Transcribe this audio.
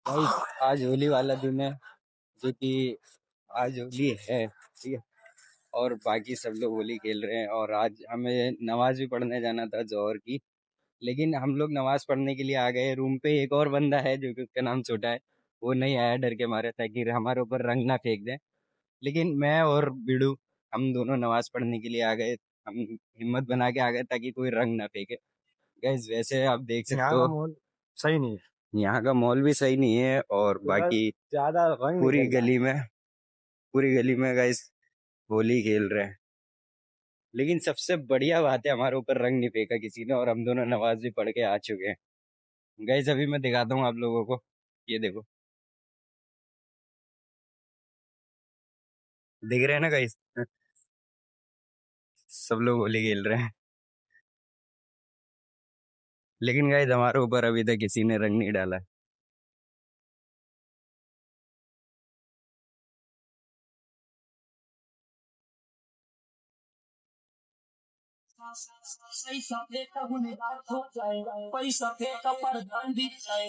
Guys आज होली वाला दिन है, जो कि आज होली है, ठीक है। और बाकी सब लोग होली खेल रहे हैं और आज हमें नमाज भी पढ़ने जाना था जोहर की। लेकिन हम लोग नमाज पढ़ने के लिए आ गए। रूम पे एक और बंदा है जो कि उसका नाम छोटा है, वो नहीं आया डर के मारे, ताकि हमारे ऊपर रंग ना फेंक दे। लेकिन मैं और बिड़ू, हम दोनों नमाज पढ़ने के लिए आ गए। हम हिम्मत बना के आ गए ताकि कोई रंग ना फेंके। गाइस वैसे आप देख सकते यहाँ का हो, माहौल सही नहीं है। यहाँ का मॉल भी सही नहीं है और उधर बाकी ज्यादा रंग पूरी निकल रहा है। गली में पूरी गली में गाइस होली खेल रहे हैं। लेकिन सबसे बढ़िया बात है, हमारे ऊपर रंग नहीं फेंका किसी ने और हम दोनों नमाज भी पढ़ के आ चुके हैं। गाइस अभी मैं दिखाता हूँ आप लोगों को, ये देखो, दिख रहे हैं ना गाइस? सब लोग होली खेल रहे हैं। लेकिन गाइस हमारे ऊपर अभी तक किसी ने रंग नहीं डाला। सही सफेद का गुनेगार हो जाए, पैसा फेंका पर गांधी जाए।